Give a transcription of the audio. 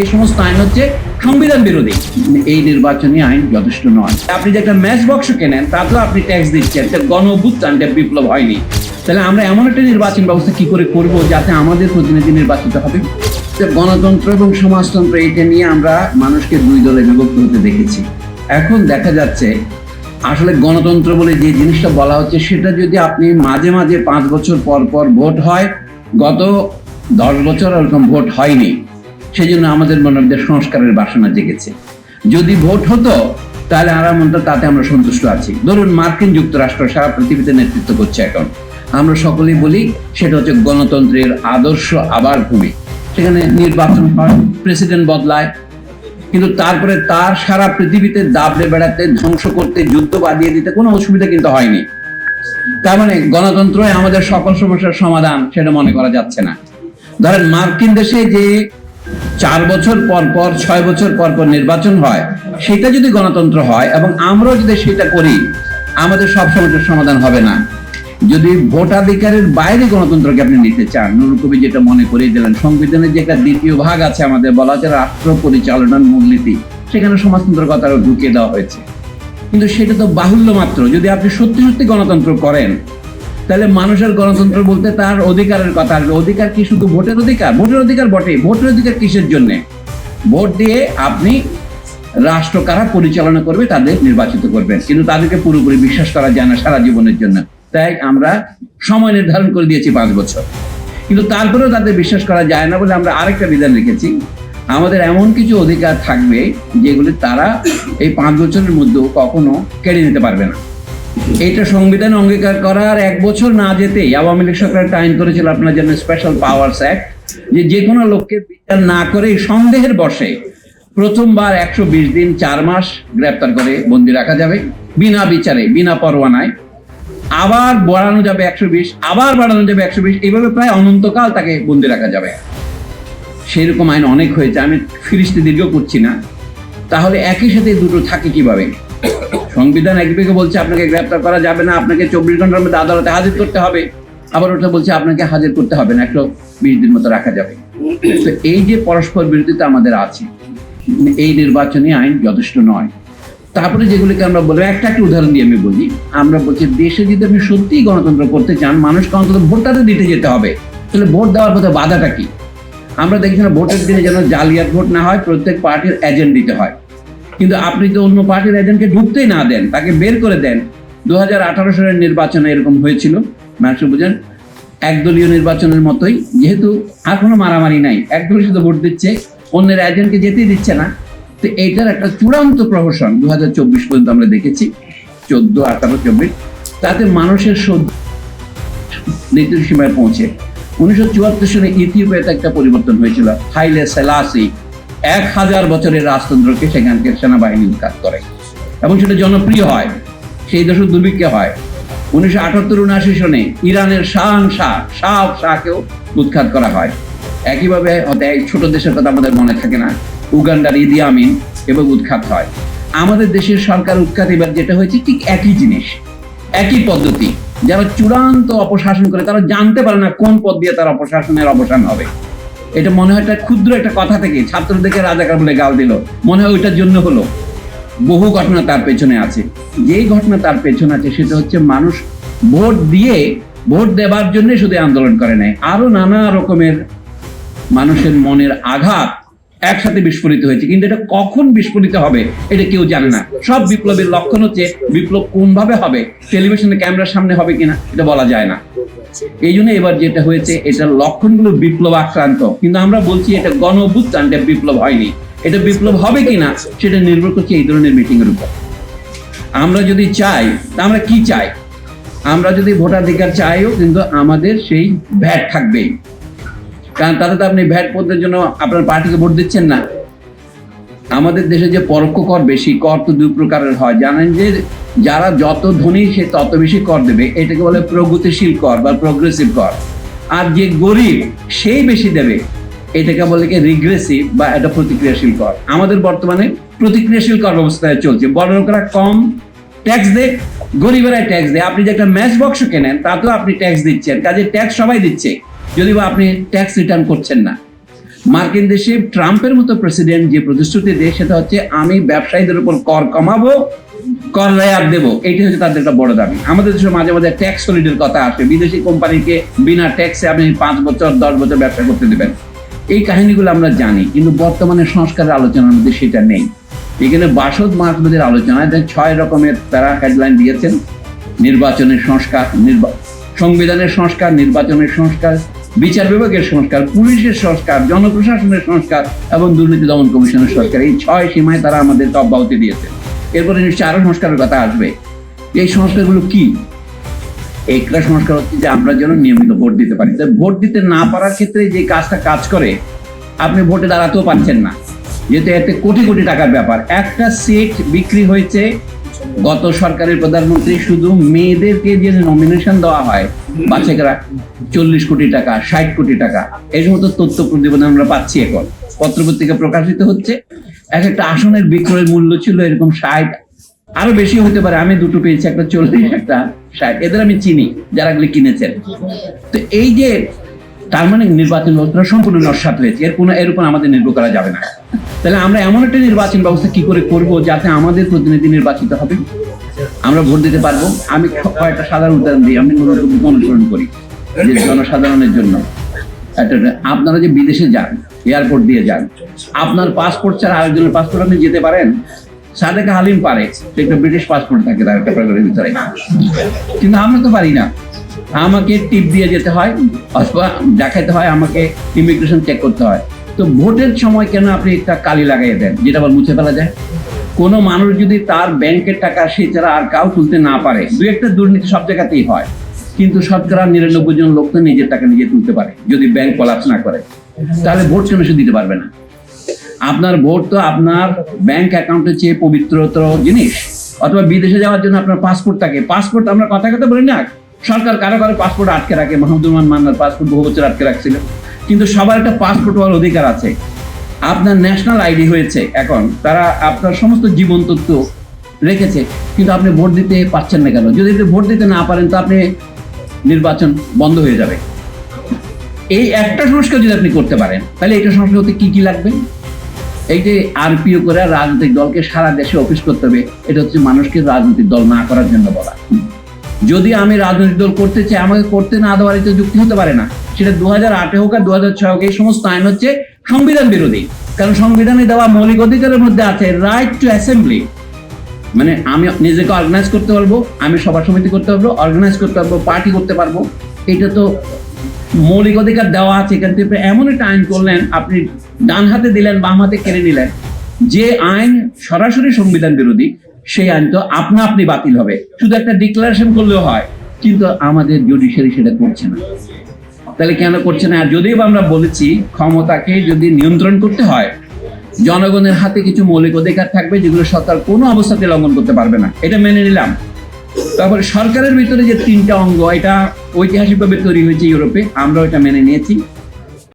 এই সমস্ত আইন হচ্ছে সংবিধান বিরোধী। এই নির্বাচনী আইন যথেষ্ট নয়। আপনি যে একটা ম্যাচ বক্স কেনেন তাতেও আপনি ট্যাক্স দিচ্ছেন, গণ অভ্যুত্থানটা বিপ্লব হয়নি। তাহলে আমরা এমন একটা নির্বাচন ব্যবস্থা কি করে করব যাতে আমাদের প্রতিনিধি নির্বাচিত হবে? গণতন্ত্র এবং সমাজতন্ত্র এটা নিয়ে আমরা মানুষকে দুই দলে বিভক্ত হতে দেখেছি। এখন দেখা যাচ্ছে আসলে গণতন্ত্র বলে যে জিনিসটা বলা হচ্ছে সেটা যদি আপনি মাঝে মাঝে 5 বছর পর পর ভোট হয়, গত 10 বছর এরকম ভোট হয়নি, সেই জন্য আমাদের মনে সংস্কারের বাসনা জেগেছে। যদি ভোট হতো তাহলে তাতে আমরা সন্তুষ্ট আছি। ধরুন মার্কিন যুক্তরাষ্ট্র সারা পৃথিবীতে নেতৃত্ব করছে এখন, আমরা সকলেই বলি সেটা হচ্ছে গণতন্ত্রের আদর্শ আবার ভূমি। সেখানে নির্বাচন হয়, প্রেসিডেন্ট বদলায়, কিন্তু তারপরে তার সারা পৃথিবীতে দাবড়ে বেড়াতে, ধ্বংস করতে, যুদ্ধ বাঁধিয়ে দিতে কোনো অসুবিধা কিন্তু হয়নি। তার মানে গণতন্ত্রই আমাদের সকল সমস্যার সমাধান সেটা মনে করা যাচ্ছে না। ধরেন মার্কিন দেশে যে 4 বছর পর পর 6 বছর পর পর নির্বাচন হয়, সেটা যদি গণতন্ত্র হয় এবং আমরাও যদি সেটা করি, আমাদের সব সমস্যার সমাধান হবে না। যদি ভোটাধিকারের বাইরে গণতন্ত্রকে আপনি নিতে চান, নুরুল কবির যেটা মনে করিয়ে দিলেন, সংবিধানের যে একটা দ্বিতীয় ভাগ আছে আমাদের বলা হচ্ছে রাষ্ট্র পরিচালনার মূলনীতি, সেখানে সমাজতন্ত্রের কথাও ঢুকিয়ে দেওয়া হয়েছে। কিন্তু সেটা তো বাহুল্য মাত্র। যদি আপনি সত্যি সত্যি গণতন্ত্র করেন তাহলে মানুষের গণতন্ত্র বলতে তার অধিকারের কথা আসবে। অধিকার কি শুধু ভোটের অধিকার? ভোটের অধিকার বটে, ভোটের অধিকার কিসের জন্য? ভোট দিয়ে আপনি রাষ্ট্র কারা পরিচালনা করবে তাদের নির্বাচিত করবেন, কিন্তু তাদেরকে পুরোপুরি বিশ্বাস করা যায় না সারা জীবনের জন্য। তাই আমরা সময় নির্ধারণ করে দিয়েছি 5 বছর, কিন্তু তারপরেও তাদের বিশ্বাস করা যায় না বলে আমরা আরেকটা বিধান রেখেছি, আমাদের এমন কিছু অধিকার থাকবে যেগুলি তারা এই 5 বছরের মধ্যেও কখনো কেড়ে নিতে পারবে না। এটা সংবিধানে অঙ্গীকার করার 1 বছর না যেতেই আওয়ামী লীগ সরকার একটা আইন করেছিল, আপনার জন্য স্পেশাল পাওয়ার্স অ্যাক্ট, যে কোনো লোককে বিচার না করে সন্দেহের বশে প্রথমবার 120 দিন 4 মাস গ্রেপ্তার করে বন্দি রাখা যাবে বিনা বিচারে, বিনা পরোয়ানায়। আবার বাড়ানো যাবে 120, আবার বাড়ানো যাবে 120, এইভাবে প্রায় অনন্তকাল তাকে বন্দি রাখা যাবে। সেই রকম আইন অনেক হয়েছে, আমি ফিরিস্তি দীর্ঘ করছি না। তাহলে একই সাথে দুটো থাকে কিভাবে? সংবিধান একদিকে বলছে আপনাকে গ্রেপ্তার করা যাবে না, আপনাকে 24 ঘন্টার মধ্যে আদালতে হাজির করতে হবে, আবার ওটা বলছে আপনাকে হাজির করতে হবে না, 120 দিন মতো রাখা যাবে। তো এই যে পরস্পর বিরোধিতা আমাদের আছে, এই নির্বাচনী আইন যথেষ্ট নয়। তারপরে যেগুলিকে আমরা বলবো, একটা উদাহরণ দিয়ে আমি বলি, আমরা বলছি দেশে যদি আপনি সত্যিই গণতন্ত্র করতে চান, মানুষকে অন্তত ভোটটাতে দিতে যেতে হবে। তাহলে ভোট দেওয়ার পথে বাধাটা কি? আমরা দেখি না ভোটের দিনে যেন জালিয়াত ভোট না হয়, প্রত্যেক পার্টির এজেন্ট দিতে হয়। কিন্তু আপনি তো অন্য পার্টির এজেন্টকে ঢুকতেই না দেন, তাকে বের করে দেন। 2018 সালের নির্বাচনে এরকম হয়েছিল, মানুষ বুঝেন, একদলীয় নির্বাচনের মতোই, যেহেতু আর কোনো মারামারি নাই, একদলীয় শুধু ভোট দিচ্ছে, অন্যের এজেন্টকে যেতেই দিচ্ছে না। তো এইটার একটা চূড়ান্ত প্রহসন 2024 পর্যন্ত আমরা দেখেছি, 14, 18, 24, তাতে মানুষের নীতির সীমায় পৌঁছে। 1974 সালে ইথিওপিয়াতে একটা পরিবর্তন হয়েছিল, হাইলে সেলাসি 1000 বছরের রাজতন্ত্রকে সেখানকার সেনাবাহিনী উৎখাত করে এবং সেটা জনপ্রিয় হয়, সেই দশক দুর্ভিক্ষে হয়। 1978-79 সনে ইরানের শাহকেও উৎখাত করা হয়। একইভাবে ছোট দেশের কথা আমাদের মনে থাকে না, উগান্ডার ইদি আমিন এবং উৎখাত হয়। আমাদের দেশের সরকার উৎখাত এবার যেটা হয়েছে ঠিক একই জিনিস, একই পদ্ধতি। যারা চূড়ান্ত অপশাসন করে তারা জানতে পারে না কোন পথ দিয়ে তার অপশাসনের অবসান হবে। এটা মনে হয় একটা ক্ষুদ্র একটা কথা থেকে ছাত্রদেরকে রাজাকার বলে গাল দিল, মনে হয় ওইটার জন্য হলো। বহু ঘটনা তার পেছনে আছে। যেই ঘটনা তার পেছনে আছে সেটা হচ্ছে মানুষ ভোট দেবার জন্য শুধু আন্দোলন করে নাই, আরো নানা রকমের মানুষের মনের আঘাত একসাথে বিস্ফোরিত হয়েছে। কিন্তু এটা কখন বিস্ফোরিত হবে এটা কেউ জানে না। সব বিপ্লবের লক্ষণ হচ্ছে বিপ্লব কোন ভাবে হবে, টেলিভিশনে ক্যামেরার সামনে হবে কিনা এটা বলা যায় না। এই জন্য এবার যেটা হয়েছে এটার লক্ষণগুলো বিপ্লব আক্রান্ত, কিন্তু আমরা বলছি এটা গণ অভ্যুত্থানটা বিপ্লব হয়নি। এটা বিপ্লব হবে কিনা সেটা নির্ভর করছে এই ধরনের মিটিং এর উপর। আমরা যদি চাই, আমরা কি চাই? আমরা যদি ভোটাধিকার চাইও, কিন্তু আমাদের সেই ভ্যাট থাকবেই, কারণ তাতে তো আপনি ভ্যাট পদের জন্য আপনার পার্টিকে ভোট দিচ্ছেন না। আমাদের দেশে যে পরোক্ষ কর বেশি, কর তো 2 প্রকারের হয়, জানেন যে যারা যত ধনী সে তত বেশি কর দেবে, এটাকে বলে প্রগতিশীল কর বা প্রগ্রেসিভ কর। আর যে গরিব সেই বেশি দেবে, এটাকে বলে কি রিগ্রেসিভ বা এটা প্রতিক্রিয়াশীল কর। আমাদের বর্তমানে প্রতিক্রিয়াশীল কর ব্যবস্থায় চলছে, বড় লোকেরা কম ট্যাক্স দেয়, গরিবেরা ট্যাক্স দেয়। আপনি যে একটা ম্যাচ বক্স কেনেন তাতেও আপনি ট্যাক্স দিচ্ছেন, কাজে ট্যাক্স সবাই দিচ্ছে, যদি বা আপনি ট্যাক্স রিটার্ন করছেন না। মার্কিন দেশে ট্রাম্পের মতো প্রেসিডেন্ট যে প্রতিশ্রুতি দেয় সেটা হচ্ছে আমি ব্যবসায়ীদের উপর কর কমাবো, কর রেয়াত দেবো, এইটা হচ্ছে তাদের একটা বড় দাবি। আমাদের দেশে মাঝে মাঝে ট্যাক্স হলিডের কথা আসে, বিদেশি কোম্পানিকে বিনা ট্যাক্সে আপনি 5 বছর 10 বছর ব্যবসা করতে দেবেন। এই কাহিনীগুলো আমরা জানি, কিন্তু বর্তমানে সংস্কারের আলোচনার মধ্যে সেটা নেই। এখানে বাসদ মাহমুদের আলোচনায় 6 রকমের তারা হেডলাইন দিয়েছেন: নির্বাচনের সংস্কার, সংবিধানের সংস্কার, নির্বাচনের সংস্কার, বিচার বিভাগের সংস্কার, পুলিশের সংস্কার, জনপ্রশাসনের সংস্কার এবং দুর্নীতি দমন কমিশনের সংস্কার। এই 6 সীমায় তারা আমাদেরকে অব্যাহতি দিয়েছে। এরপরে নিশ্চয়ই আরো সংস্কারের কথা আসবে। এই সংস্কারগুলো কি? একটা সংস্কার হচ্ছে যে আমরা যেন নিয়মিত ভোট দিতে পারি। ভোট দিতে না পারার ক্ষেত্রে যে কাজটা কাজ করে, আপনি ভোটে দাঁড়াতেও পারছেন না, যেহেতু এতে কোটি কোটি টাকার ব্যাপার। একটা সিট বিক্রি হয়েছে গত সরকারের প্রধানমন্ত্রী, শুধু মেয়েদেরকে যে নমিনেশন দেওয়া হয় বাছাই করা, 40 কোটি টাকা, 60 কোটি টাকা, এই সমস্ত তথ্য প্রতিবেদন আমরা পাচ্ছি। এখন পত্রপত্রিকা প্রকাশিত হচ্ছে। এক একটা আসনের বিক্রয়ের মূল্য ছিল এরকম 60, আরো বেশি হতে পারে। আমি দুটো পেয়েছি, একটা 40, একটা 60। এদের আমি চিনি যারা এগুলি কিনেছেন। তো এই যে তার মানে নির্বাচন ব্যবস্থা সম্পূর্ণ নস্যাৎ হয়েছে, এর উপর আমাদের নির্ভর করা যাবে না। তাহলে আমরা এমন একটা নির্বাচন ব্যবস্থা কি করে করব যাতে আমাদের প্রতিনিধি নির্বাচিত হবে, আমরা ভোট দিতে পারবো। আমি কয়েকটা সাধারণ উদাহরণ দিই। আমি অনুসরণ করি যে জনসাধারণের জন্য আপনারা যে বিদেশে যান, এয়ারপোর্ট দিয়ে যান, আপনার পাসপোর্ট ছাড়া আরেকজনের পাসপোর্ট আপনি যেতে পারেন? সাদেকা হালিম পারে, একটা ব্রিটিশ পাসপোর্ট থাকে তার ক্যাটাগরির ভিতরে, কিন্তু আমরা তো পারি না। আমাকে টিপ দিয়ে যেতে হয় অথবা দেখাতে হয়, আমাকে ইমিগ্রেশন চেক করতে হয়। তো ভোটের সময় কেন আপনি একটা কালি লাগাইয়ে দেন যেটা আবার মুছে ফেলা যায়? কোনো মানুষ যদি তার ব্যাংকের টাকা সে ছাড়া আর কাউ তুলতে না পারে, দু একটা দুর্নীতি সব জায়গাতেই হয়, কিন্তু শতকরা 99 জন লোক তো নিজের টাকা নিজে তুলতে পারে যদি ব্যাংক কলাপস না করে। তাহলে ভোট কেন সে দিতে পারবে না? আপনার ভোট তো আপনার ব্যাংক অ্যাকাউন্টের চেয়ে পবিত্রতর জিনিস। অথবা বিদেশে যাওয়ার জন্য আপনার পাসপোর্ট থাকে। পাসপোর্ট আমরা কথা কথা বলি না, সরকার কারো কারো পাসপোর্ট আটকে রাখে। মাহমুদুর রহমান মান্নার পাসপোর্ট বহু বছর আটকে রাখছিল, কিন্তু সবার একটা পাসপোর্ট হওয়ার অধিকার আছে। আপনার ন্যাশনাল আইডি হয়েছে, এখন তারা আপনার সমস্ত জীবন তথ্য রেখেছে, কিন্তু আপনি ভোট দিতে পারছেন না কেন? যদি ভোট দিতে না পারেন তো আপনি নির্বাচন বন্ধ হয়ে যাবে। এই একটা সংস্কার যদি আপনি করতে পারেন, তাহলে এটা সংস্কার হতে কি কি লাগবে? এই যে আরপিও করে রাজনৈতিক দলকে সারা দেশে অফিস করতে হবে, এটা হচ্ছে মানুষকে রাজনৈতিক দল না করার জন্য বলা। যদি আমি রাজনৈতিক দল করতে চাই, আমাকে করতে না দেওয়ার এটা যুক্তি হতে পারে না। সেটা 2008 হোক আর 2006 হোক, এই সমস্ত আইন হচ্ছে সংবিধান বিরোধী। কারণ সংবিধানে দেওয়া মৌলিক অধিকারের মধ্যে আছে রাইট টু অ্যাসেম্বলি, মানে আমি নিজেকে অর্গানাইজ করতে পারবো, আমি সভা সমিতি করতে পারবো, অর্গানাইজ করতে পারবো, পার্টি করতে পারবো। এটা তো মৌলিক অধিকার দেওয়া আছে। এখান থেকে এমন একটা আইন করলেন, আপনি ডান হাতে দিলেন, বাম হাতে কেড়ে নিলেন। যে আইন সরাসরি সংবিধান বিরোধী, সেই আইন তো আপনি বাতিল হবে। শুধু একটা ডিক্লারেশন করলেও হয়, কিন্তু আমাদের জুডিশিয়ারি সেটা করছে না। তাহলে কেন করছে না? আর যদিও আমরা বলেছি ক্ষমতাকে যদি নিয়ন্ত্রণ করতে হয়, জনগণের হাতে কিছু মৌলিক অধিকার থাকবে যেগুলো সরকার কোনো অবস্থাতে লঙ্ঘন করতে পারবে না, এটা মেনে নিলাম। তারপরে সরকারের ভিতরে যে 3টা অঙ্গ, এটা ঐতিহাসিকভাবে তৈরি হয়েছে ইউরোপে, আমরা এটা মেনে নিয়েছি।